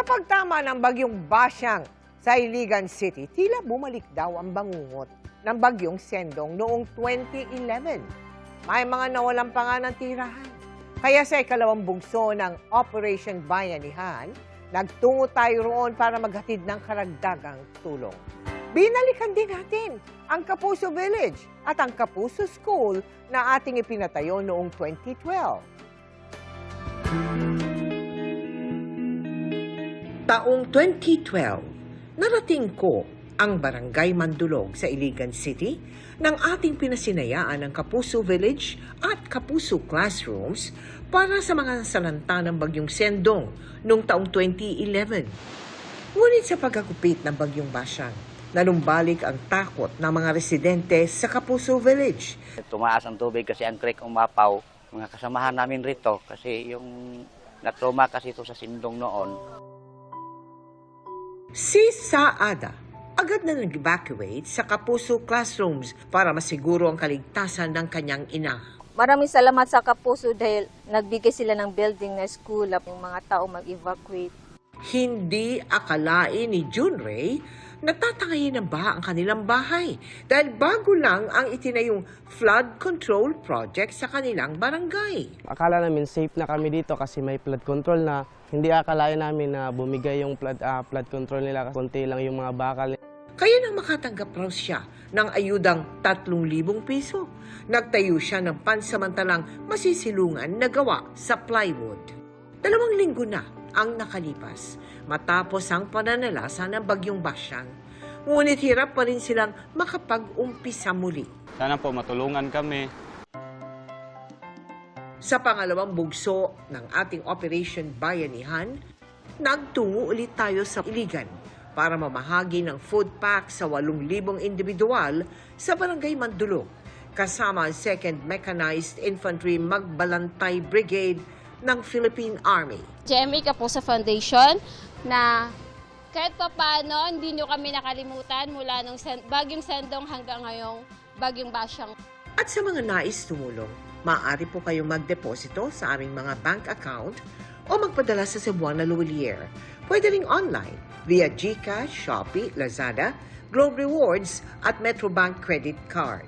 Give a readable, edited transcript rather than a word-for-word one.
Sa pagtama ng bagyong Basyang sa Iligan City, tila bumalik daw ang bangungot ng bagyong Sendong noong 2011. May mga nawalan pa nga ng tirahan. Kaya sa ikalawang bugso ng Operation Bayanihan, nagtungo tayo roon para maghatid ng karagdagang tulong. Binalikan din natin ang Kapuso Village at ang Kapuso School na ating ipinatayo noong 2012. Taong 2012, narating ko ang Barangay Mandulog sa Iligan City ng ating pinasinayaan ng Kapuso Village at Kapuso Classrooms para sa mga salanta ng Bagyong Sendong noong taong 2011. Ngunit sa pagkakupit ng Bagyong Basyang, nalumbalik ang takot ng mga residente sa Kapuso Village. Tumaas ang tubig kasi ang creek umapaw. Mga kasamahan namin rito kasi yung natroma kasi ito sa Sindong noon. Si Saada agad na nag-evacuate sa Kapuso Classrooms para masiguro ang kaligtasan ng kanyang ina. Maraming salamat sa Kapuso dahil nagbigay sila ng building na school at yung mga tao mag-evacuate. Hindi akalain ni June Ray natatangayin ng baha ang kanilang bahay dahil bago lang ang itinayong flood control project sa kanilang barangay. Akala namin safe na kami dito kasi may flood control na. Hindi akalain namin na bumigay yung flood control nila. Konti lang yung mga bakal. Kaya nang makatanggap raw siya ng ayudang 3,000 piso, nagtayo siya ng pansamantalang masisilungan na gawa sa plywood. 2 linggo na ang nakalipas matapos ang pananalasa ng Bagyong Basyang. Ngunit hirap pa rin silang makapag-umpisa muli. Sana po matulungan kami. Sa pangalawang bugso ng ating Operation Bayanihan, nagtungo ulit tayo sa Iligan para mamahagi ng food pack sa 8,000 individual sa Barangay Mandulog, kasama ang 2nd Mechanized Infantry Magbalantay Brigade ng Philippine Army. GMA Kapuso Foundation na kahit pa paano hindi nyo kami nakalimutan mula nung Bagyong Sendong hanggang ngayong Bagyong Basyang. At sa mga nais tumulong, maaari po kayong magdeposito sa aming mga bank account o magpadala sa Cebuana Luwilier. Pwede ring online via GCash, Shopee, Lazada, Globe Rewards at Metrobank Credit Card.